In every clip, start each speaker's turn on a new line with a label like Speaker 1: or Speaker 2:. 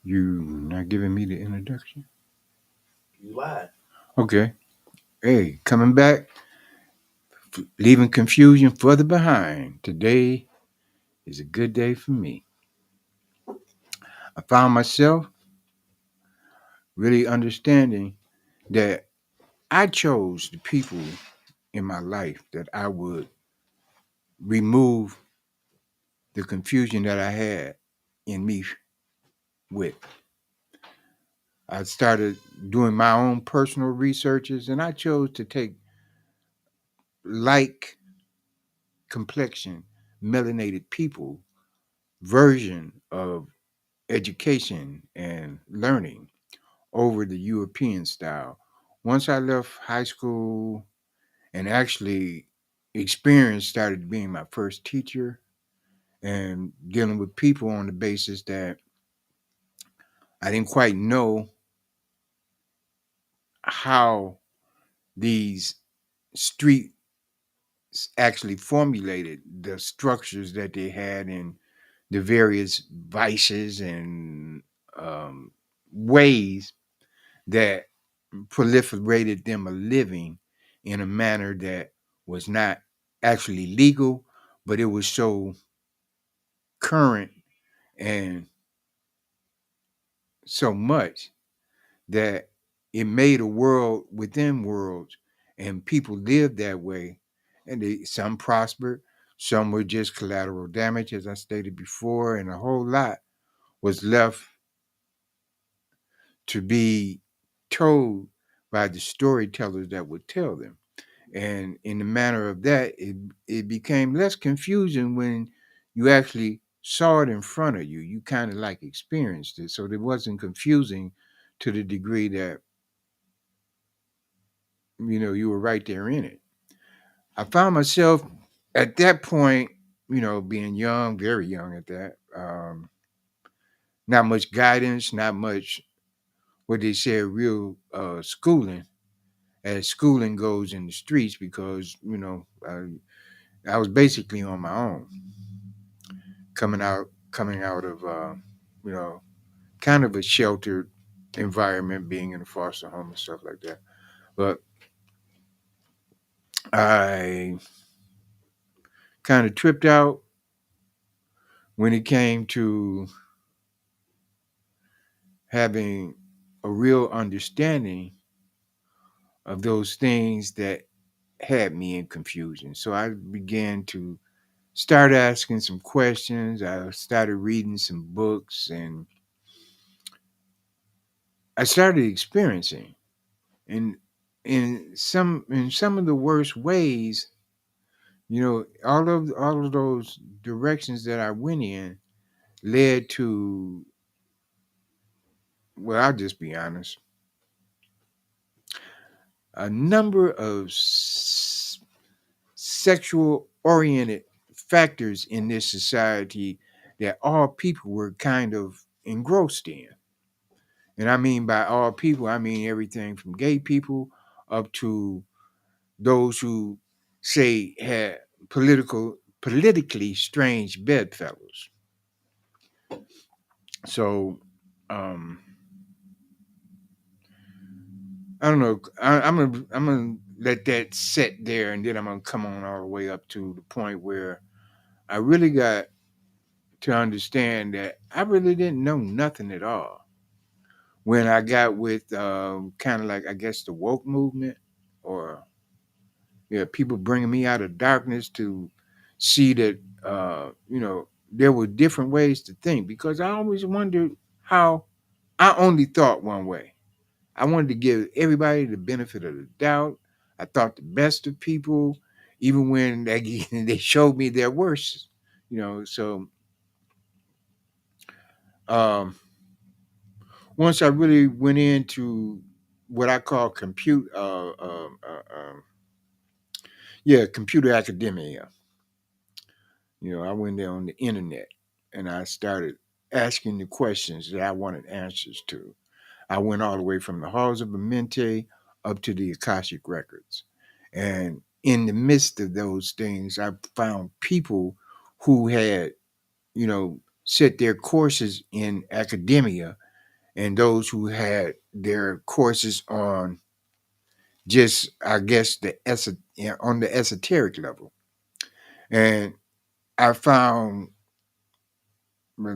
Speaker 1: You not giving me the introduction?
Speaker 2: You lied.
Speaker 1: Okay. Hey, coming back, leaving confusion further behind. Today is a good day for me. I found myself really understanding that I chose the people in my life that I would remove the confusion that I had in me with. I started doing my own personal researches and I chose to take like complexion, melanated people version of education and learning over the European style. Once I left high school and actually experience started being my first teacher and dealing with people on the basis that I didn't quite know how these streets actually formulated the structures that they had in the various vices and um, ways that proliferated them a living in a manner that was not actually legal, but it was so current and so much that it made a world within worlds, and people lived that way. And some prospered, some were just collateral damage, as I stated before, and a whole lot was left to be told by the storytellers that would tell them. And in the manner of that, it became less confusing when you actually saw it in front of you. You kind of like experienced it. So it wasn't confusing to the degree that, you were right there in it. I found myself at that point, being young, very young at that, not much guidance, not much, what they say, real schooling, as schooling goes in the streets, because, I was basically on my own, coming out of you know kind of a sheltered environment, being in a foster home and stuff like that. But I kind of tripped out when it came to having a real understanding of those things that had me in confusion. So I began to start asking some questions. I started reading some books, and I started experiencing, and in some of the worst ways, all of those directions that I went in led to, well, I'll just be honest, a number of sexual oriented factors in this society that all people were kind of engrossed in. And I mean, by all people, I mean everything from gay people up to those who say had politically strange bedfellows. So um I don't know. I'm gonna let that sit there, and then I'm gonna come on all the way up to the point where I really got to understand that I really didn't know nothing at all when I got with kind of like, I guess, the woke movement, or yeah, people bringing me out of darkness to see that there were different ways to think, because I always wondered how I only thought one way. I wanted to give everybody the benefit of the doubt. I thought the best of people, even when they showed me their worst. So um, once I really went into what I call computer academia. I went there on the internet and I started asking the questions that I wanted answers to. I went all the way from the halls of Amente up to the Akashic records. And in the midst of those things, I found people who had, set their courses in academia and those who had their courses on just, I guess, on the esoteric level. And I found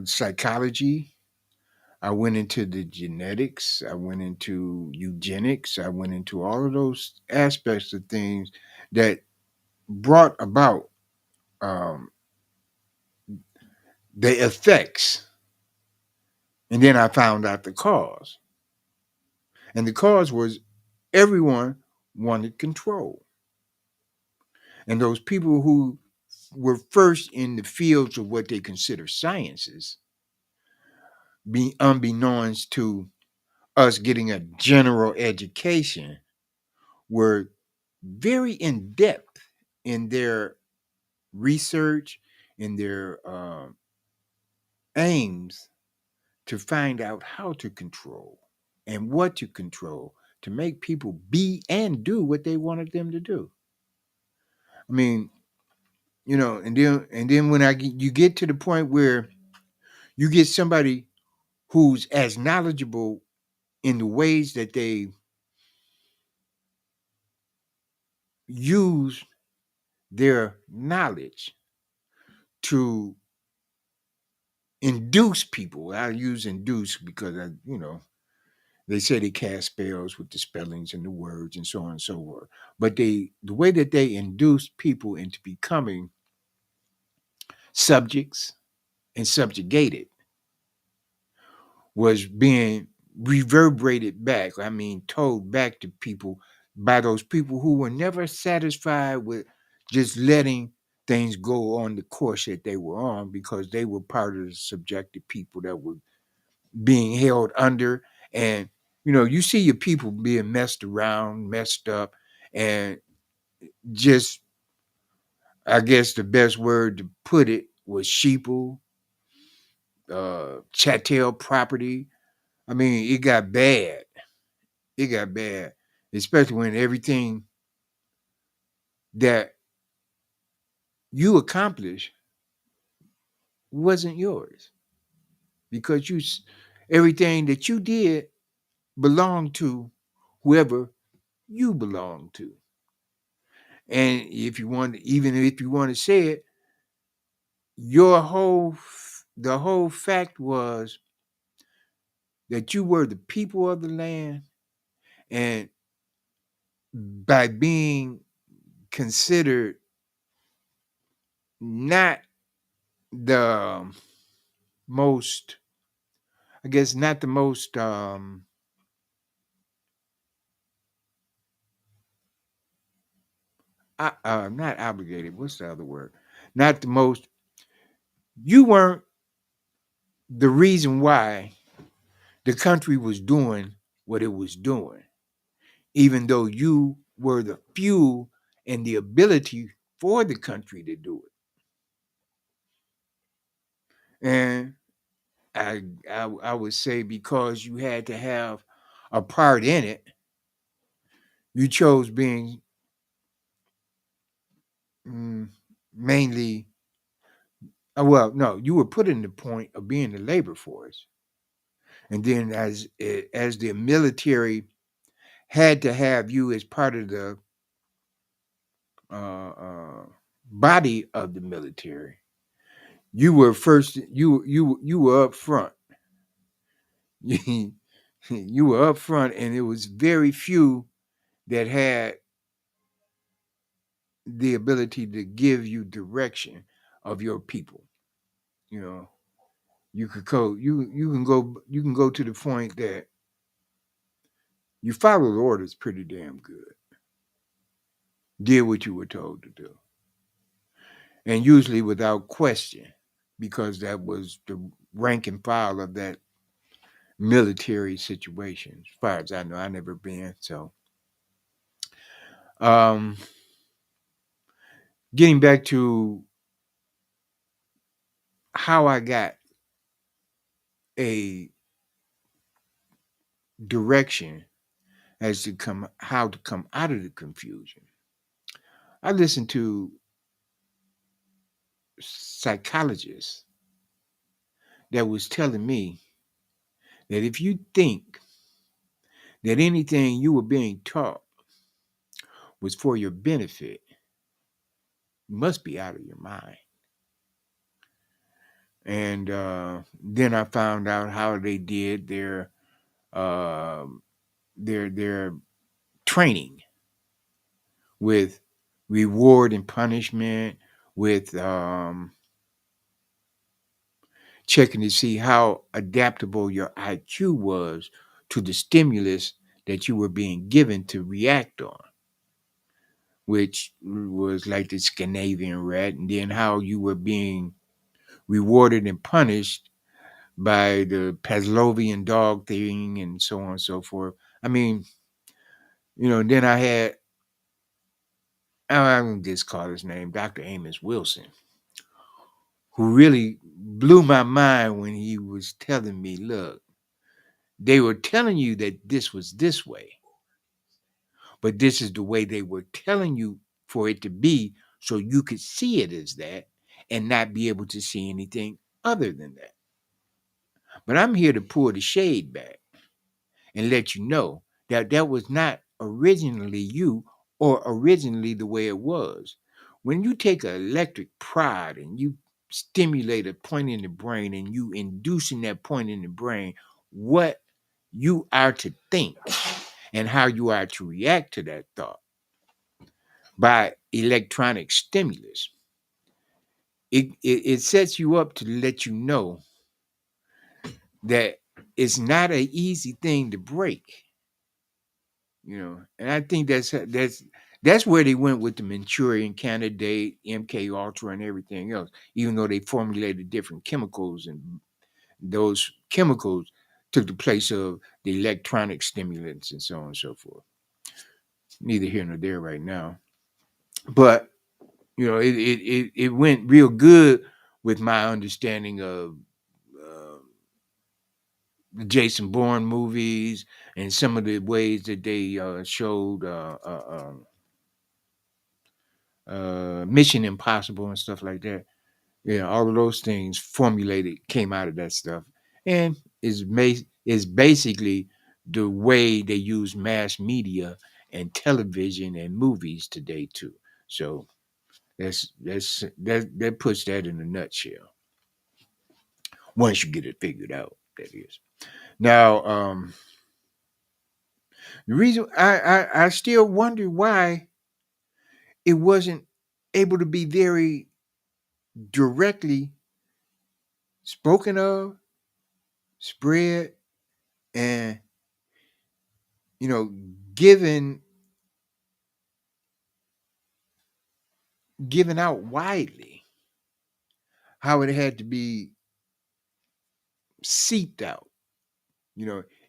Speaker 1: psychology. I went into the genetics. I went into eugenics. I went into all of those aspects of things that brought about um, the effects. And then I found out the cause. And the cause was everyone wanted control. And those people who were first in the fields of what they consider sciences, be unbeknownst to us getting a general education, were very in depth in their research, in their aims to find out how to control and what to control to make people be and do what they wanted them to do. I mean, and then when you get to the point where you get somebody who's as knowledgeable in the ways that they use their knowledge to induce people. I use induce because they say they cast spells with the spellings and the words and so on and so forth. But the way that they induce people into becoming subjects and subjugated was being reverberated back. I mean, told back to people by those people who were never satisfied with just letting things go on the course that they were on because they were part of the subjected people that were being held under. And, you see your people being messed around, messed up, and just, I guess the best word to put it was sheeple, chattel property. I mean, it got bad. It got bad, especially when everything that you accomplished wasn't yours because everything that you did belonged to whoever you belonged to. And even if you want to say it, the whole fact was that you were the people of the land, and by being considered not the most, I guess, not the most, not obligated. What's the other word? Not the most. You weren't the reason why the country was doing what it was doing, even though you were the fuel and the ability for the country to do it. And I would say because you had to have a part in it, you chose being mm, mainly. Well, no, you were put in the point of being the labor force, and then as the military had to have you as part of the uh, uh, body of the military, you were first. You were up front. You were up front, and it was very few that had the ability to give you direction of your people. You know, you could go. You can go. You can go to the point that you followed orders pretty damn good. Did what you were told to do, and usually without question, because that was the rank and file of that military situation. As far as I know, I never been. So, um, getting back to how I got a direction as to come how to come out of the confusion. I listened to psychologists that was telling me that if you think that anything you were being taught was for your benefit, you must be out of your mind. And then I found out how they did uh, their training with reward and punishment, with checking to see how adaptable your IQ was to the stimulus that you were being given to react on, which was like the Scandinavian rat, and then how you were being rewarded and punished by the Pavlovian dog thing and so on and so forth. I mean, then I had, I'm just call his name, Dr. Amos Wilson, who really blew my mind when he was telling me, look, they were telling you that this was this way, but this is the way they were telling you for it to be so you could see it as that and not be able to see anything other than that. But I'm here to pull the shade back and let you know that that was not originally you or originally the way it was. When you take an electric prod and you stimulate a point in the brain and you inducing that point in the brain, what you are to think and how you are to react to that thought by electronic stimulus. It sets you up to let you know that it's not an easy thing to break. And I think that's where they went with the Manchurian Candidate, MK Ultra, and everything else. Even though they formulated different chemicals, and those chemicals took the place of the electronic stimulants and so on and so forth. Neither here nor there right now, but it went real good with my understanding of uh, the Jason Bourne movies and some of the ways that they showed Mission Impossible and stuff like that. Yeah, all of those things formulated came out of that stuff, and is basically the way they use mass media and television and movies today too. So that puts that in a nutshell. Once you get it figured out, that is. Now, the reason I still wonder why it wasn't able to be very directly spoken of, spread, and you know, given given out widely, how it had to be seeped out.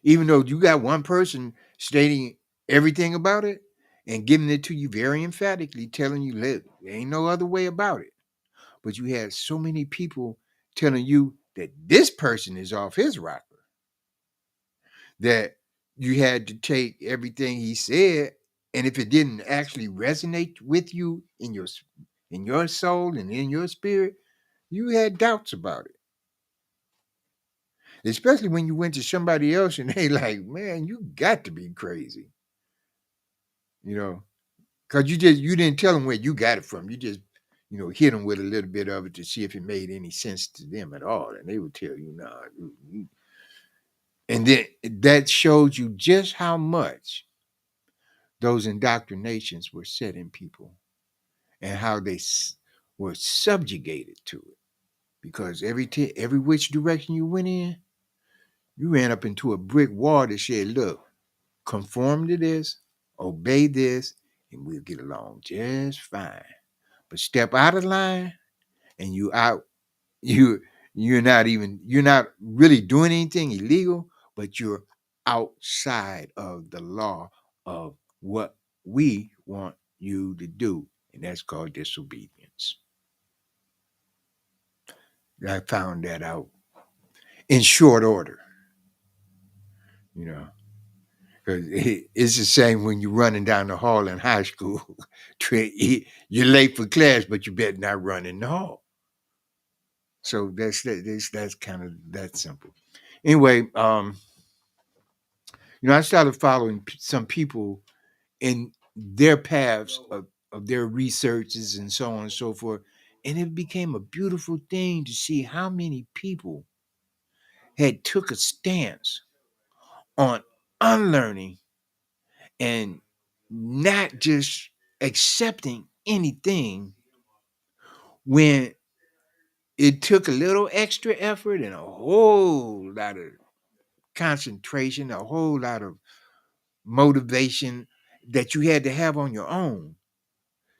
Speaker 1: Even though you got one person stating everything about it and giving it to you very emphatically, telling you, look, there ain't no other way about it. But you had so many people telling you that this person is off his rocker that you had to take everything he said, and if it didn't actually resonate with you in your soul and in your spirit, you had doubts about it. Especially when you went to somebody else and they like, man, you got to be crazy, you know, because you didn't tell them where you got it from. You just hit them with a little bit of it to see if it made any sense to them at all, and they would tell you, nah. And then that showed you just how much those indoctrinations were set in people and how they were subjugated to it. Because every which direction you went in, you ran up into a brick wall that said, look, conform to this, obey this, and we'll get along just fine. But step out of line and you out, you you're not really doing anything illegal, but you're outside of the law of what we want you to do. And that's called disobedience. I found that out in short order, you know. 'Cause it's the same when you're running down the hall in high school. You're late for class, but you better not run in the hall. So that's kind of that simple. Anyway, I started following some people in their paths of their researches and so on and so forth. And it became a beautiful thing to see how many people had took a stance on unlearning and not just accepting anything when it took a little extra effort and a whole lot of concentration, a whole lot of motivation that you had to have on your own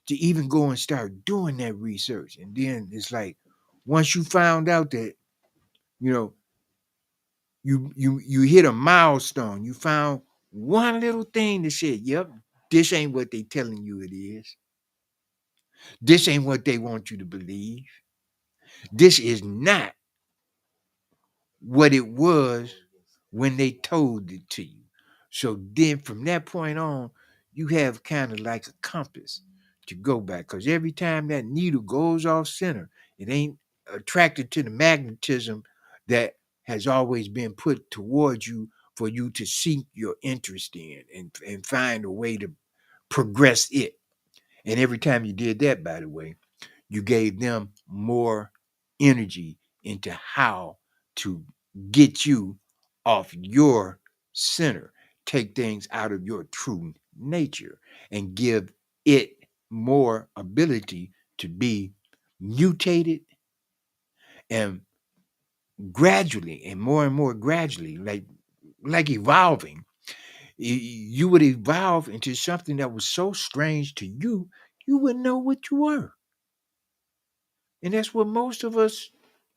Speaker 1: to even go and start doing that research. And then it's like once you found out that, you know, you hit a milestone, you found one little thing that said, yep, this ain't what they telling you it is. This ain't what they want you to believe. This is not what it was when they told it to you. So then from that point on, you have kind of like a compass to go back. Because every time that needle goes off center, it ain't attracted to the magnetism that has always been put towards you for you to seek your interest in and find a way to progress it. And every time you did that, by the way, you gave them more energy into how to get you off your center, take things out of your true nature, and give it more ability to be mutated and gradually and more gradually, like evolving. You would evolve into something that was so strange to you, you wouldn't know what you were. And that's what most of us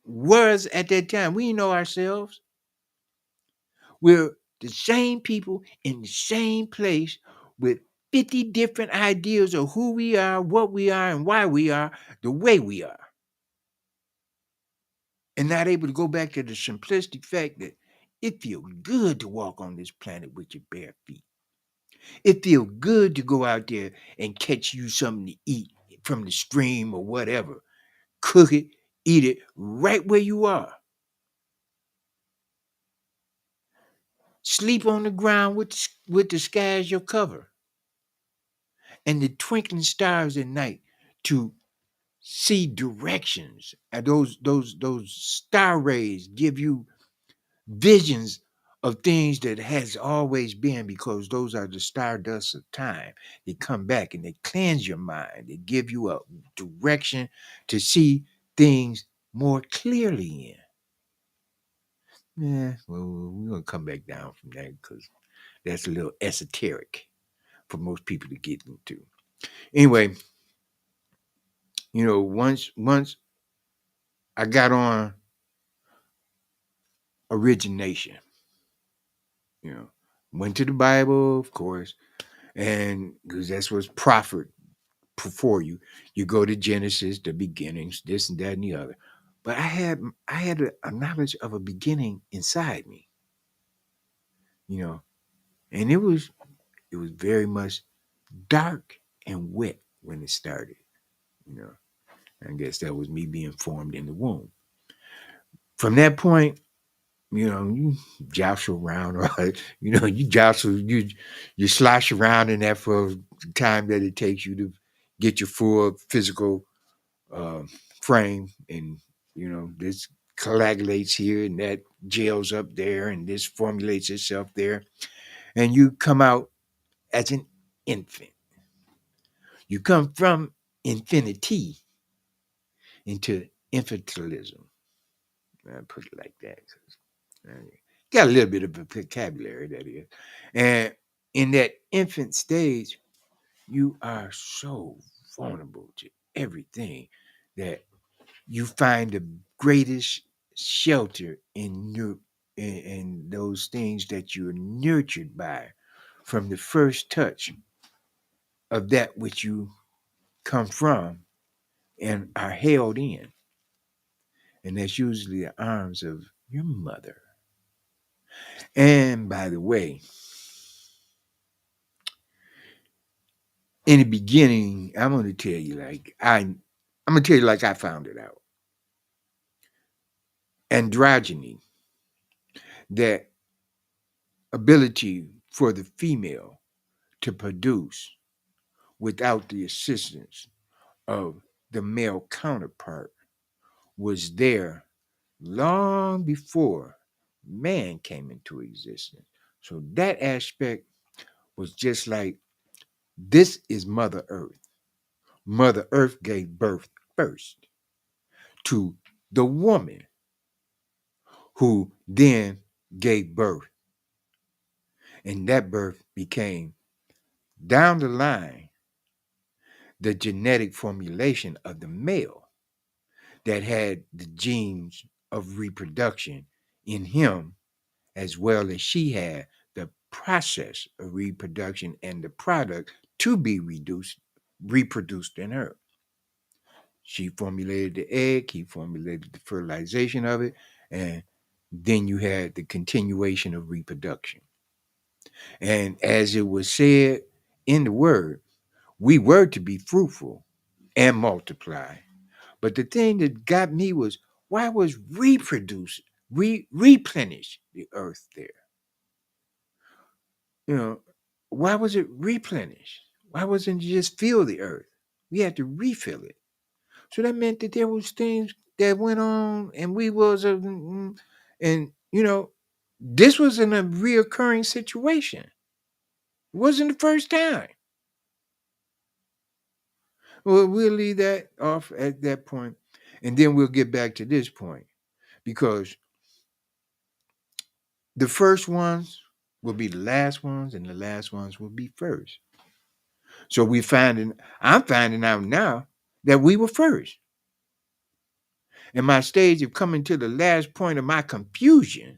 Speaker 1: was at that time. We know ourselves. We're the same people in the same place with 50 different ideas of who we are, what we are, and why we are the way we are. And not able to go back to the simplistic fact that it feels good to walk on this planet with your bare feet. It feels good to go out there and catch you something to eat from the stream or whatever. Cook it, eat it right where you are. Sleep on the ground with the sky as your cover and the twinkling stars at night to see directions. And those star rays give you visions of things that has always been because those are the stardust of time. They come back and they cleanse your mind. They give you a direction to see things more clearly in. Yeah, well, we're gonna come back down from that because that's a little esoteric for most people to get into. Anyway, once I got on origination, you know, went to the Bible, of course, and because that's what's proffered for you. You go to Genesis, the beginnings, this and that and the other. But I had a knowledge of a beginning inside me, you know, and it was very much dark and wet when it started, you know. I guess that was me being formed in the womb. From that point, you jostle around, or you slosh around in that for the time that it takes you to get your full physical uh, frame, and this coagulates here and that gels up there, and this formulates itself there, and you come out as an infant. You come from infinity into infantilism. I put it like that. Got a little bit of a vocabulary, that is. And in that infant stage, you are so vulnerable to everything that you find the greatest shelter in those things that you're nurtured by from the first touch of that which you come from and are held in. And that's usually the arms of your mother. And by the way, in the beginning, I'm gonna tell you like I found it out. Androgyny, that ability for the female to produce without the assistance of the male counterpart was there long before man came into existence. So that aspect was just like this is Mother Earth. Mother Earth gave birth first to the woman who then gave birth. And that birth became down the line the genetic formulation of the male that had the genes of reproduction in him, as well as she had the process of reproduction and the product to be reproduced in her. She formulated the egg, he formulated the fertilization of it, and then you had the continuation of reproduction. And as it was said in the word, we were to be fruitful and multiply. But the thing that got me was why was replenish the earth there? You know, why was it replenished? Why wasn't it just fill the earth? We had to refill it. So that meant that there was things that went on, and we was and this was in a reoccurring situation. It wasn't the first time. Well, we'll leave that off at that point, and then we'll get back to this point because the first ones will be the last ones, and the last ones will be first. So I'm finding out now that we were first. And my stage of coming to the last point of my confusion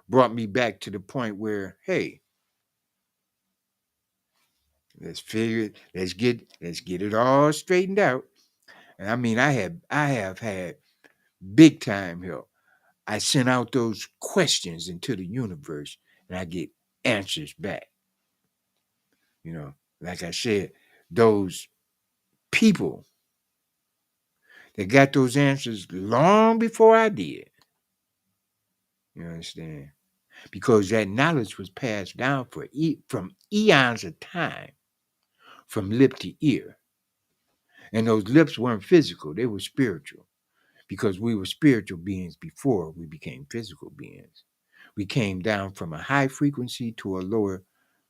Speaker 1: brought me back to the point where, hey, let's figure it, let's get it all straightened out. And I mean, I have had big time help. I sent out those questions into the universe and I get answers back. Like I said, those people that got those answers long before I did. You understand? Because that knowledge was passed down from eons of time, from lip to ear. And those lips weren't physical, they were spiritual. Because we were spiritual beings before we became physical beings. We came down from a high frequency to a lower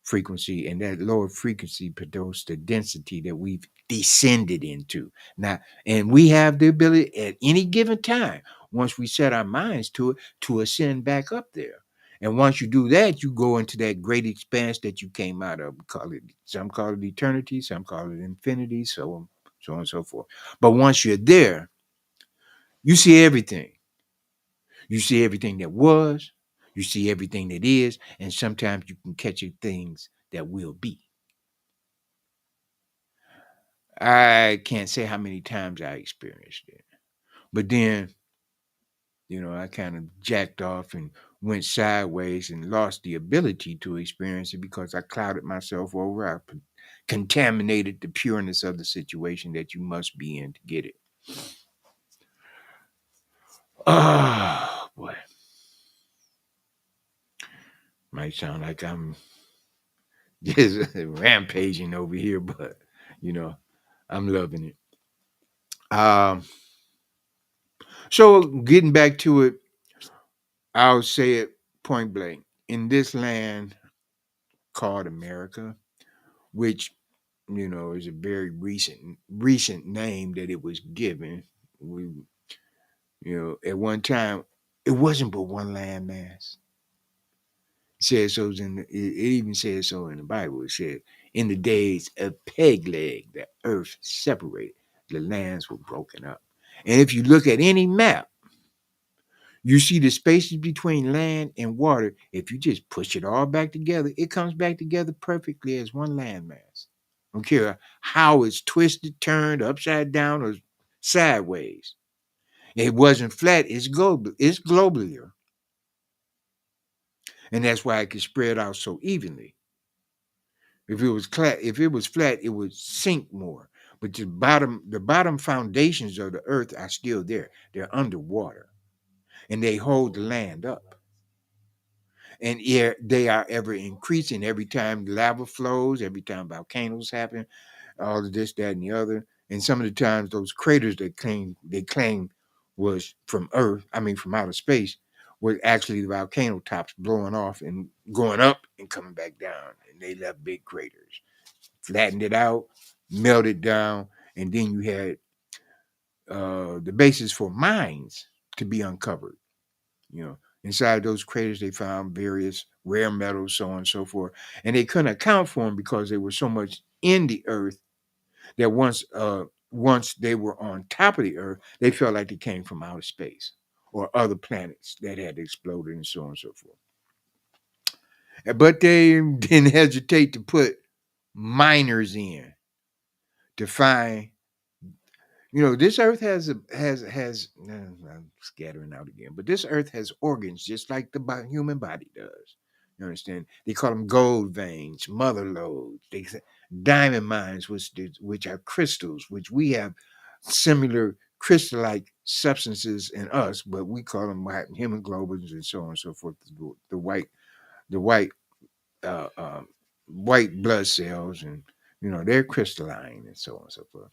Speaker 1: frequency, and that lower frequency produced the density that we've descended into. Now, and we have the ability at any given time, once we set our minds to it, to ascend back up there. And once you do that, you go into that great expanse that you came out of. Some call it eternity, some call it infinity, so on and so forth. But once you're there, you see everything. You see everything that was, you see everything that is, and sometimes you can catch things that will be. I can't say how many times I experienced it. But then, I kind of jacked off and went sideways and lost the ability to experience it because I clouded myself over. Contaminated the pureness of the situation that you must be in to get it. Oh, boy. Might sound like I'm just rampaging over here, but you know, I'm loving it. Um, so getting back to it, I'll say it point blank. In this land called America, which is a very recent name that it was given. We, at one time, it wasn't but one landmass. It says so it even says so in the Bible. It said, in the days of Pegleg, the earth separated, the lands were broken up. And if you look at any map, you see the spaces between land and water. If you just push it all back together, it comes back together perfectly as one landmass. I don't care how it's twisted, turned, upside down, or sideways. It wasn't flat, it's globular. And that's why it can spread out so evenly. If it was flat, it would sink more. But the bottom foundations of the earth are still there. They're underwater, and they hold the land up. and they are ever increasing every time lava flows, every time volcanoes happen, all of this, that, and the other. And some of the times those craters they claim was from Earth, I mean from outer space, was actually the volcano tops blowing off and going up and coming back down. And they left big craters, flattened it out, melted down, and then you had the basis for mines to be uncovered. You know, inside those craters, they found various rare metals, so on and so forth, and they couldn't account for them because they were so much in the earth that once they were on top of the earth, they felt like they came from outer space or other planets that had exploded and so on and so forth. But they didn't hesitate to put miners in to find. This earth I'm scattering out again, but this earth has organs just like the human body does. You understand? They call them gold veins, mother lodes. They say diamond mines, which are crystals, which we have similar crystal-like substances in us, but we call them hemoglobins and so on and so forth. The uh, um, white blood cells, and they're crystalline and so on and so forth.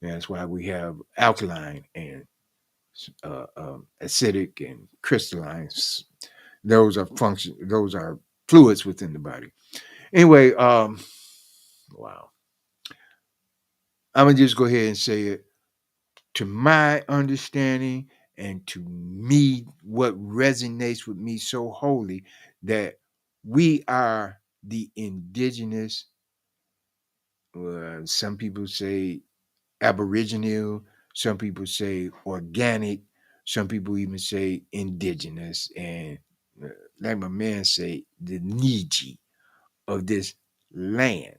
Speaker 1: That's why we have alkaline and acidic and crystalline. Those are function. Those are fluids within the body. Anyway, wow. I'm gonna just go ahead and say it. To my understanding and to me, what resonates with me so wholly, that we are the indigenous. Some people say aboriginal, some people say organic, some people even say indigenous, and uh, like my man say, the Niji of this land.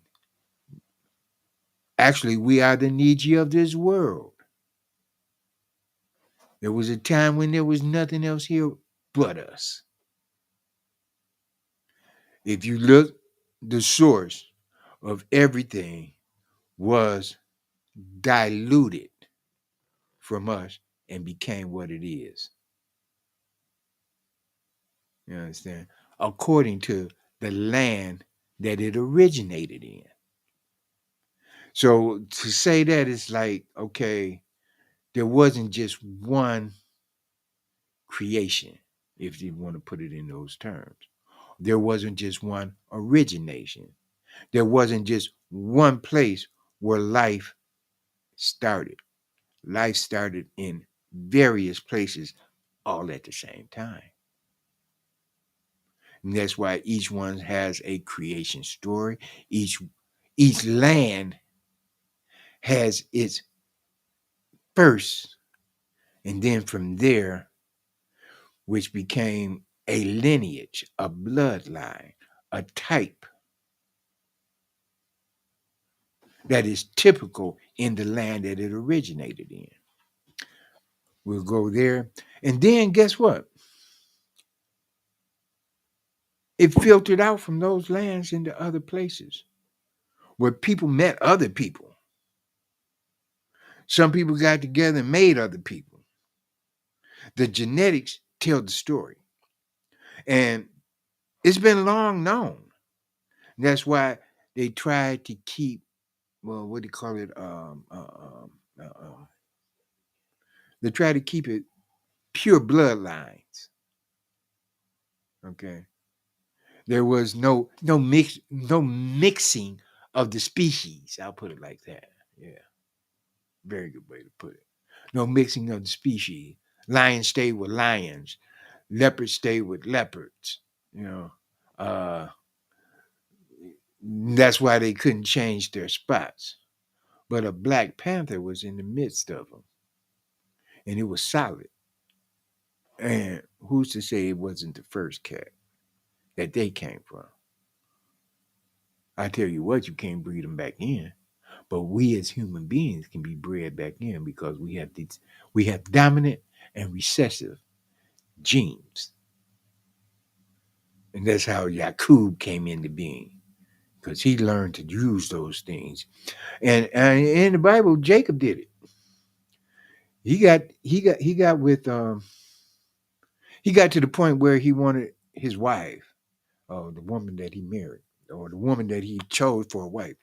Speaker 1: Actually, we are the Niji of this world. There was a time when there was nothing else here but us. If you look, the source of everything was diluted from us and became what it is. You understand? According to the land that it originated in. So to say that, it's like, okay, there wasn't just one creation, if you want to put it in those terms. There wasn't just one origination. There wasn't just one place where life started. Life started in various places all at the same time. And that's why each one has a creation story. Each land has its first, and then from there, which became a lineage, a bloodline, a type that is typical in the land that it originated in. We'll go there. And then guess what? It filtered out from those lands into other places where people met other people. Some people got together and made other people. The genetics tell the story. And it's been long known. That's why they tried to keep, well, what do you call it? They try to keep it pure bloodlines. Okay. There was no mixing of the species. I'll put it like that. Yeah. Very good way to put it. No mixing of the species. Lions stay with lions. Leopards stay with leopards. You know, uh, that's why they couldn't change their spots. But a black panther was in the midst of them, and it was solid. And who's to say it wasn't the first cat that they came from? I tell you what, you can't breed them back in. But we as human beings can be bred back in because we have dominant and recessive genes. And that's how Yakub came into being, because he learned to use those things. And in the Bible, Jacob did it. He got with he got to the point where he wanted his wife. the woman that he married or the woman that he chose for a wife.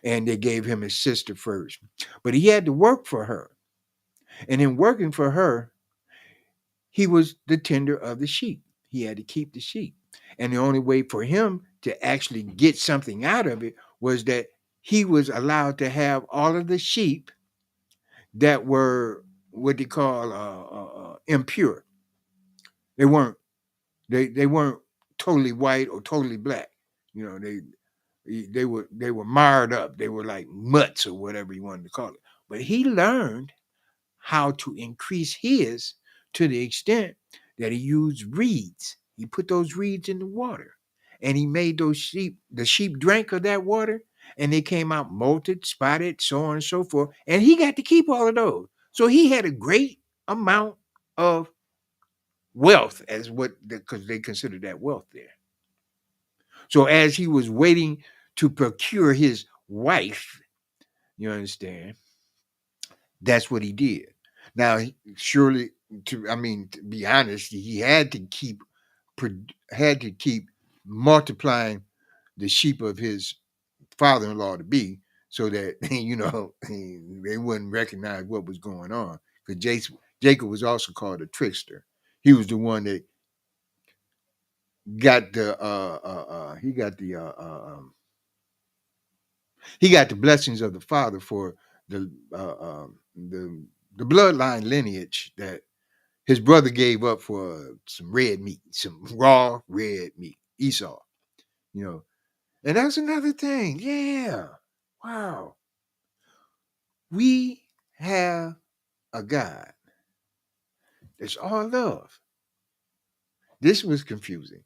Speaker 1: And they gave him his sister first. But he had to work for her. And in working for her, he was the tender of the sheep. He had to keep the sheep. And the only way for him to actually get something out of it was that he was allowed to have all of the sheep that were what they call impure. They weren't they weren't totally white or totally black. You know, they were marred up. They were like mutts or whatever you wanted to call it. But he learned how to increase his to the extent that he used reeds. He put those reeds in the water and he made the sheep drank of that water and they came out molted, spotted, so on and so forth. And he got to keep all of those. So he had a great amount of wealth as what, because they considered that wealth there. So as he was waiting to procure his wife, you understand, that's what he did. Now, surely, to be honest, he had to keep multiplying the sheep of his father-in-law to be, so that they wouldn't recognize what was going on. Because Jacob was also called a trickster. He was the one that got the he got the blessings of the father for the the bloodline lineage that his brother gave up for some red meat, some raw red meat, Esau, you know. And that's another thing. Yeah. Wow. We have a God that's all love. This was confusing.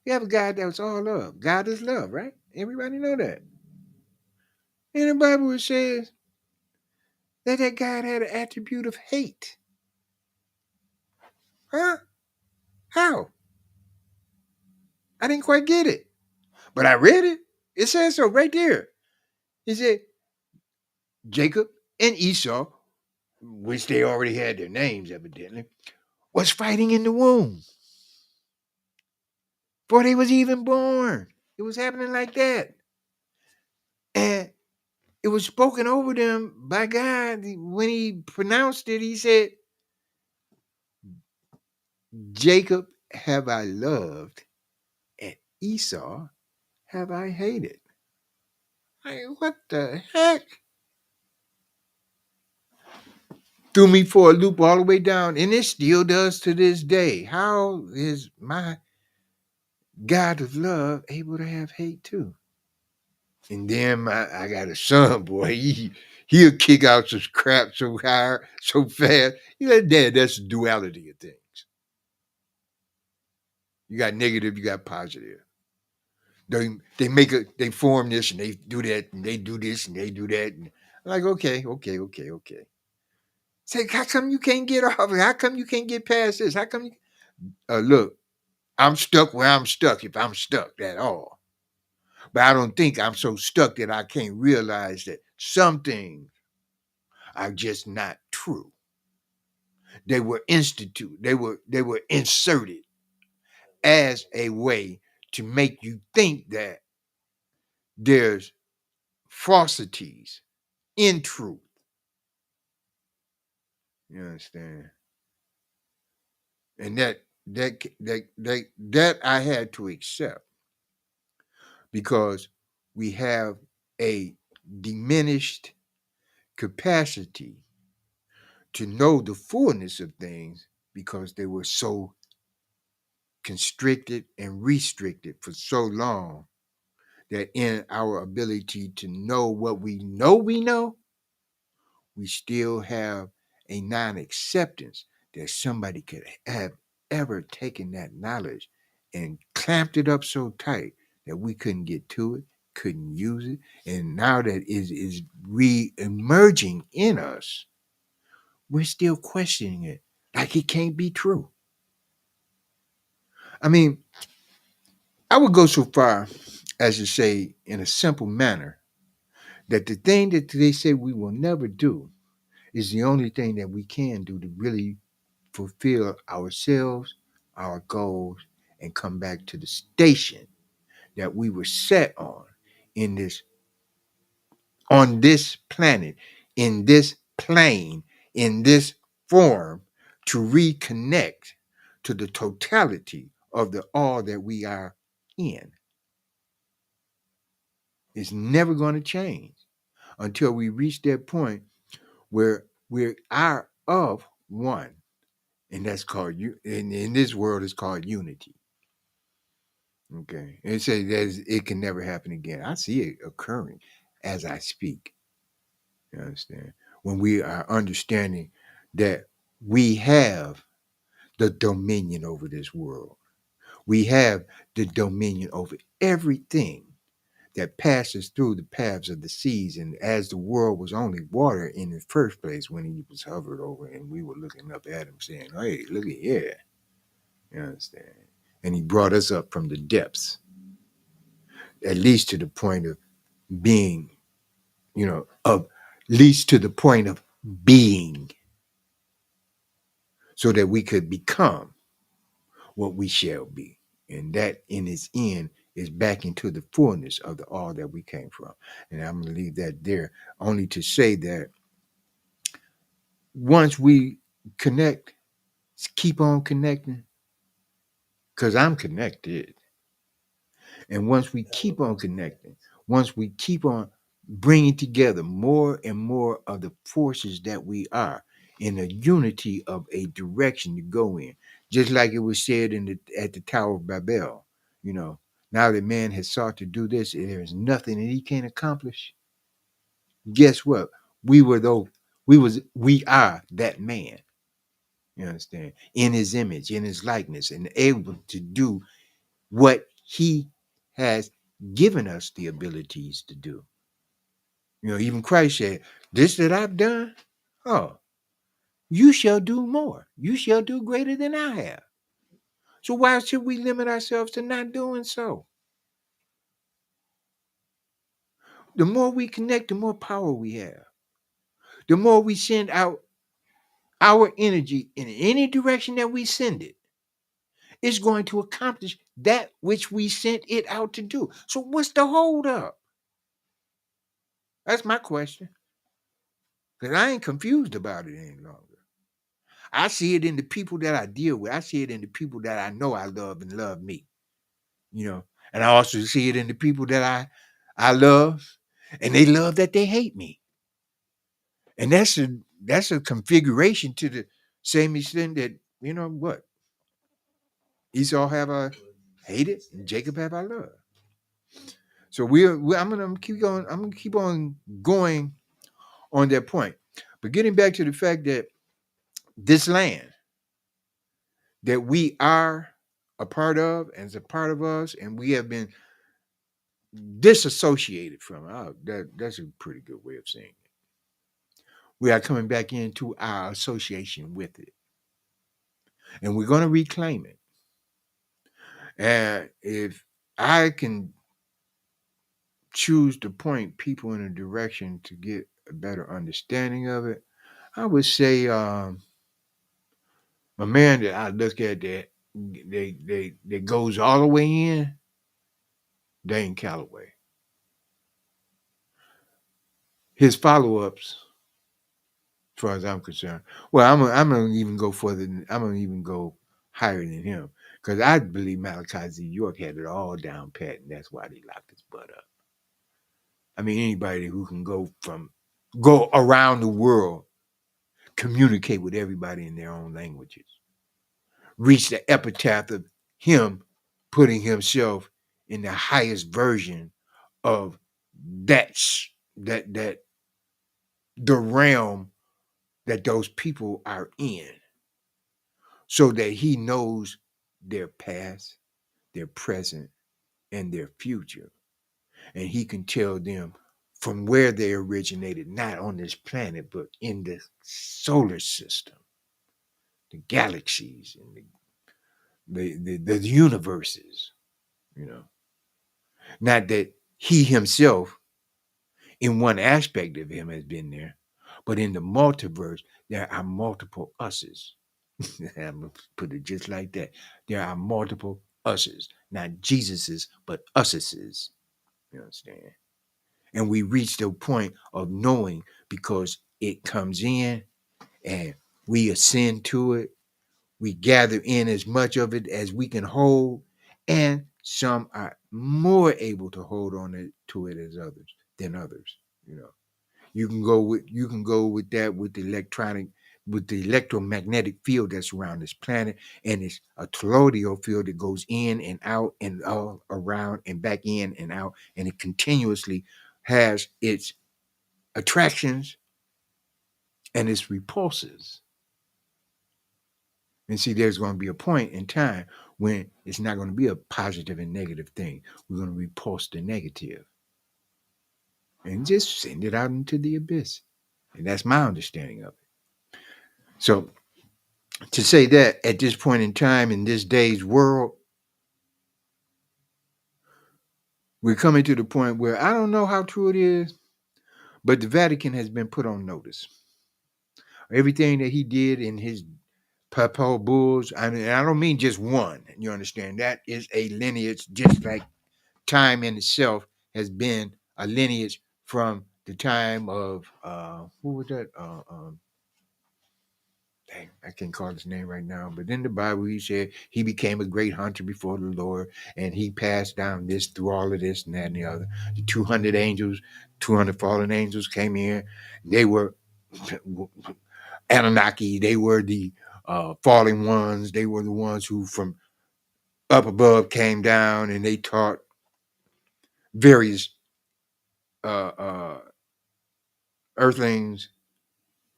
Speaker 1: We have a God that was all love. God is love, right? Everybody know that. In the Bible it says that God had an attribute of hate. Huh? How? I didn't quite get it. But I read it. It says so right there. He said Jacob and Esau, which they already had their names evidently, was fighting in the womb before they was even born. It was happening like that. And it was spoken over them by God. When he pronounced it, he said, Jacob have I loved, and Esau have I hated. Like, what the heck? Threw me for a loop all the way down, and it still does to this day. How is my God of love able to have hate too? And then I got a son, boy. He'll kick out some crap so hard, so fast. You know, Dad, that's the duality of things. You got negative, you got positive. They form this and they do that and they do this and they do that. And I'm like, okay. Say, how come you can't get off? How come you can't get past this? How come you look, I'm stuck where I'm stuck if I'm stuck at all. But I don't think I'm so stuck that I can't realize that some things are just not true. They were they were inserted as a way to make you think that there's falsities in truth. You understand? And that I had to accept because we have a diminished capacity to know the fullness of things because they were so constricted and restricted for so long that in our ability to know what we know, we still have a non acceptance that somebody could have ever taken that knowledge and clamped it up so tight that we couldn't get to it, couldn't use it. And now that is re emerging in us, we're still questioning it like it can't be true. I mean, I would go so far as to say, in a simple manner, that the thing that they say we will never do is the only thing that we can do to really fulfill ourselves, our goals, and come back to the station that we were set in this on this planet, in this plane, in this form, to reconnect to the totality of the all that we are in. It's never going to change until we reach that point where we are of one. And that's called you in this world it's called unity. Okay. And it says that it can never happen again. I see it occurring as I speak. You understand? When we are understanding that we have the dominion over this world. We have the dominion over everything that passes through the paths of the seas. And as the world was only water in the first place when he was hovered over and we were looking up at him saying, hey, look at here. You understand? And he brought us up from the depths, at least to the point of being, of least to the point of being, so that we could become what we shall be. And that in its end is back into the fullness of the all that we came from. And I'm going to leave that there only to say that once we connect, keep on connecting, because I'm connected. And once we keep on connecting, once we keep on bringing together more and more of the forces that we are in a unity of a direction to go in, just like it was said at the Tower of Babel, you know, now that man has sought to do this, there is nothing that he can't accomplish. Guess what? We were though we are that man. You understand? In his image, in his likeness, and able to do what he has given us the abilities to do. Even Christ said, this that I've done, oh, you shall do more. You shall do greater than I have. So why should we limit ourselves to not doing so? The more we connect, the more power we have. The more we send out our energy in any direction that we send it, it's going to accomplish that which we sent it out to do. So what's the hold up? That's my question. Because I ain't confused about it any longer. I see it in the people that I deal with. I see it in the people that I know I love and love me. You know, and I also see it in the people that I love, and they love that they hate me. And that's a configuration to the same extent that what Esau have I hated and Jacob have I loved. So I'm gonna keep going. I'm gonna keep on going on that point. But getting back to the fact that this land that we are a part of and is a part of us, and we have been disassociated from it. That's a pretty good way of saying it. We are coming back into our association with it, and we're going to reclaim it. And if I can choose to point people in a direction to get a better understanding of it, I would say a man that I look at that goes all the way in, Dane Calloway. His follow-ups, as far as I'm concerned. Well, I'm gonna even go further. I'm gonna even go higher than him because I believe Malachi Z. York had it all down pat, and that's why they locked his butt up. I mean, anybody who can go around the world, communicate with everybody in their own languages, reach the epitaph of him putting himself in the highest version of that that the realm that those people are in, so that he knows their past, their present, and their future. And he can tell them from where they originated, not on this planet, but in the solar system, the galaxies, and the universes, you know. Not that he himself, in one aspect of him, has been there, but in the multiverse, there are multiple us's. I'm going to put it just like that. There are multiple us's, not Jesus's, but us's. You understand? And we reach the point of knowing because it comes in and we ascend to it. We gather in as much of it as we can hold, and some are more able to hold on to it as others than others. You know, you can go with that with the electronic with the electromagnetic field that's around this planet, and it's a toroidal field that goes in and out and all around and back in and out, and it continuously has its attractions and its repulses. And see, there's going to be a point in time when it's not going to be a positive and negative thing. We're going to repulse the negative and just send it out into the abyss. And that's my understanding of it. So to say that at this point in time in this day's world, we're coming to the point where I don't know how true it is, but the Vatican has been put on notice. Everything that he did in his papal bulls, I don't mean just one. You understand? That is a lineage, just like time in itself has been a lineage from the time of who was that? Dang, I can't call his name right now, but in the Bible he said he became a great hunter before the Lord, and he passed down this through all of this and that and the other. The 200 angels, 200 fallen angels came in. They were Anunnaki. They were the falling ones. They were the ones who from up above came down, and they taught various uh, uh, earthlings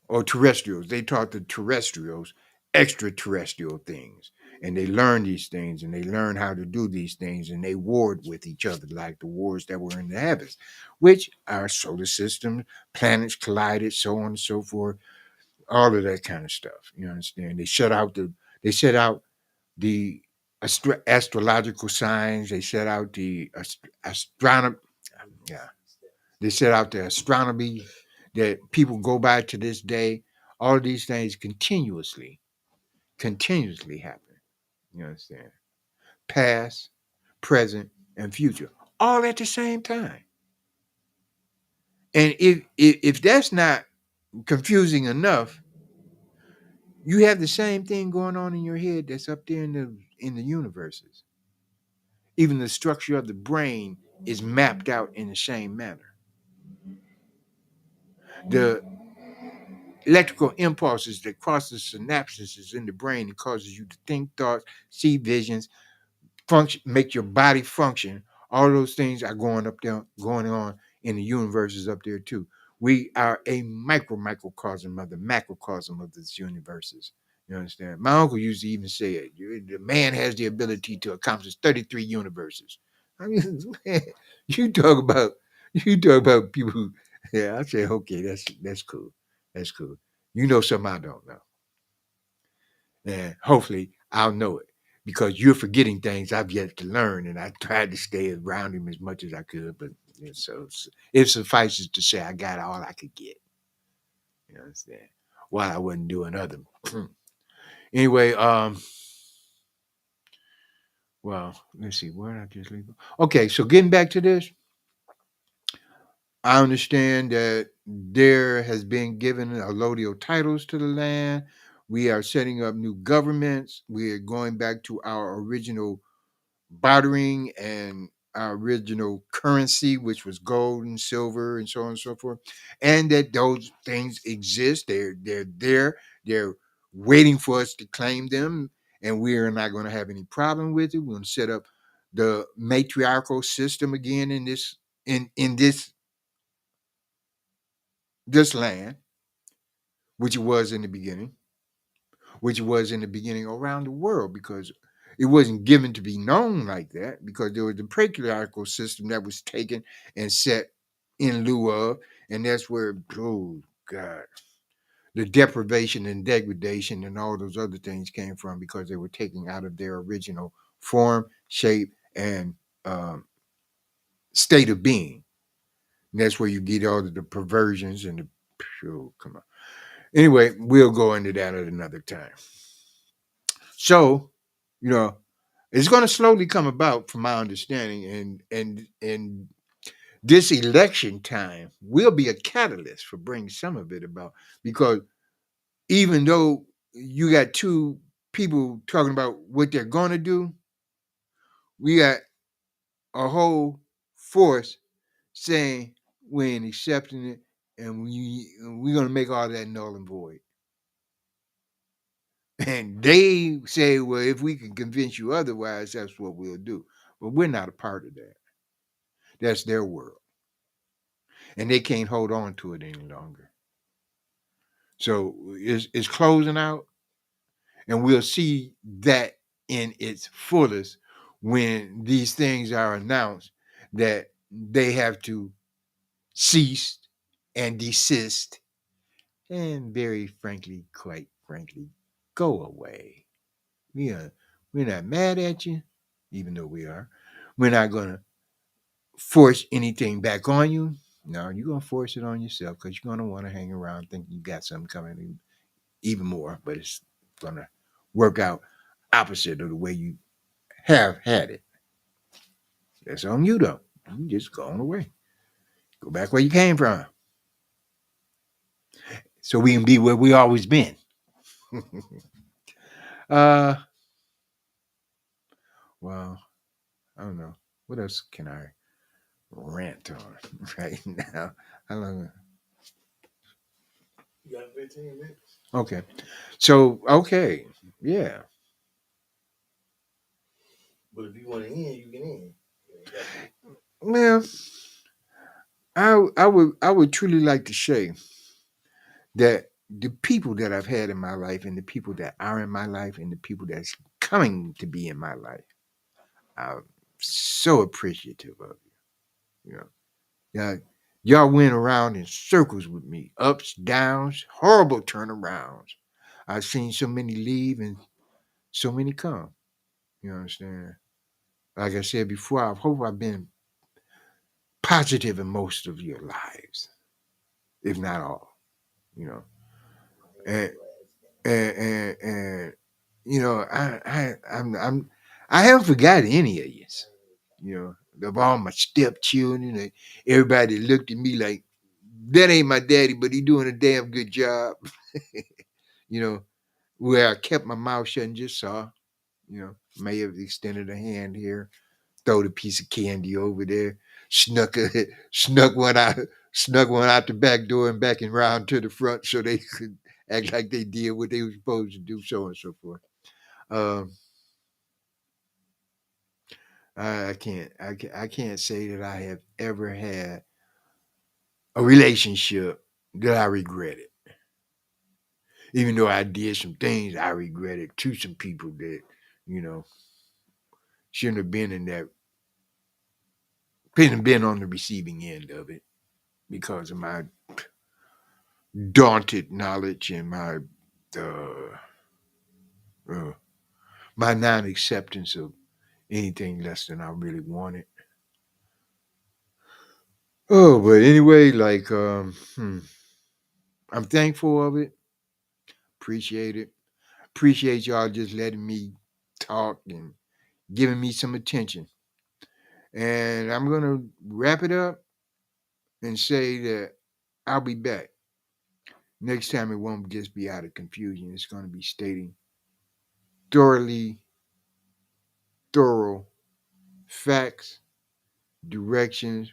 Speaker 1: or terrestrials. They taught the terrestrials extraterrestrial things. And they learned these things and they learned how to do these things and they warred with each other like the wars that were in the heavens, which our solar system, planets collided, so on and so forth, all of that kind of stuff. You understand? They set out the astrological signs, they set out the astronomy, yeah, they set out the astronomy that people go by to this day. All of these things continuously happen. You understand? Past, present, and future, all at the same time. And if that's not confusing enough, you have the same thing going on in your head that's up there in the universes. Even the structure of the brain is mapped out in the same manner. The electrical impulses that cross the synapses in the brain and causes you to think thoughts, see visions, function, make your body function. All those things are going on in the universes up there too. We are a microcosm of the macrocosm of these universes. You understand? My uncle used to even say it. The man has the ability to accomplish 33 universes. I mean, man, you talk about you talk about people who, yeah, I say, okay, that's cool. That's cool. You know something I don't know. And hopefully I'll know it because you're forgetting things I've yet to learn. And I tried to stay around him as much as I could, but yeah, so it suffices to say I got all I could get. You understand? While I wasn't doing other. Anyway, well, let's see, where did I just leave? Okay, so getting back to this, I understand that there has been given allodial titles to the land. We are setting up new governments. We are going back to our original bartering and our original currency, which was gold and silver and so on and so forth, and that those things exist. They're there. They're waiting for us to claim them, and we are not going to have any problem with it. We're going to set up the matriarchal system again in this land, which it was in the beginning, which it was in the beginning around the world, because it wasn't given to be known like that, because there was the patriarchal system that was taken and set in lieu of, and that's where, oh God, the deprivation and degradation and all those other things came from, because they were taken out of their original form, shape, and state of being. And that's where you get all of the perversions and the, oh, come on. Anyway, we'll go into that at another time. So, you know, It's going to slowly come about, from my understanding, and this election time will be a catalyst for bringing some of it about, because even though you got two people talking about what they're going to do, we got a whole force saying we ain't accepting it, and we're going to make all that null and void. And they say, well, if we can convince you otherwise, that's what we'll do. But we're not a part of that. That's their world, and they can't hold on to it any longer. So it's closing out, and we'll see that in its fullest when these things are announced that they have to cease and desist, and very frankly, quite frankly, go away. We are we're not mad at you, even though we are. We're not gonna force anything back on you. No, you're gonna force it on yourself because you're gonna want to hang around thinking you got something coming even more, but it's gonna work out opposite of the way you have had it. That's on you though. You just going away. Go back where you came from. So we can be where we always been. uh well, I don't know. What else can I rant on right now? How long?
Speaker 2: You got 15 minutes.
Speaker 1: Okay. So okay. Yeah.
Speaker 2: But if you want to end, you can end. You ain't got to.
Speaker 1: Well, I would truly like to say that the people that I've had in my life, and the people that are in my life, and the people that's coming to be in my life, I'm so appreciative of you. You know, yeah, y'all went around in circles with me, ups, downs, horrible turnarounds. I've seen so many leave and so many come. You understand? Like I said before, I hope I've been positive in most of your lives, if not all. You know, and and you know, I haven't forgotten any of you. You know, of all my stepchildren, and everybody looked at me like that ain't my daddy, but he doing a damn good job. You know, where I kept my mouth shut and just saw. You know, may have extended a hand here, throw the piece of candy over there, snuck a, snuck one out, snuck one out the back door and back and round to the front so they could act like they did what they were supposed to do, so on and so forth. Um, I can't say that I have ever had a relationship that I regretted. Even though I did some things I regretted to some people that, you know, shouldn't have been in that, shouldn't have been on the receiving end of it because of my daunted knowledge and uh, uh, my non-acceptance of anything less than I really wanted. Oh, but anyway, like I'm thankful of it. Appreciate it. Appreciate y'all just letting me talk and giving me some attention. And I'm gonna wrap it up and say that I'll be back. Next time it won't just be out of confusion. It's gonna be stating thoroughly thorough facts, directions,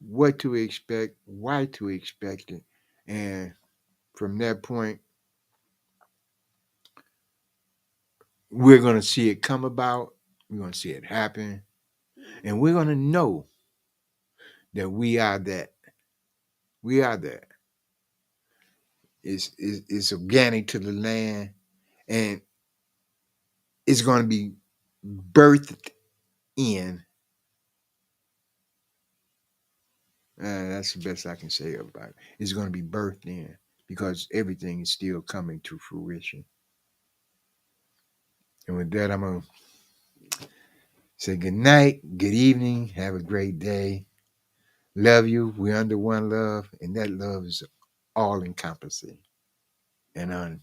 Speaker 1: what to expect, why to expect it. And from that point, we're gonna see it come about, we're gonna see it happen, and we're gonna know that we are that. We are that. It's organic to the land, and it's going to be birthed in. That's the best I can say about it. It's going to be birthed in because everything is still coming to fruition. And with that, I'm going to say good night, good evening, have a great day. Love you. We're under one love, and that love is all encompassing. And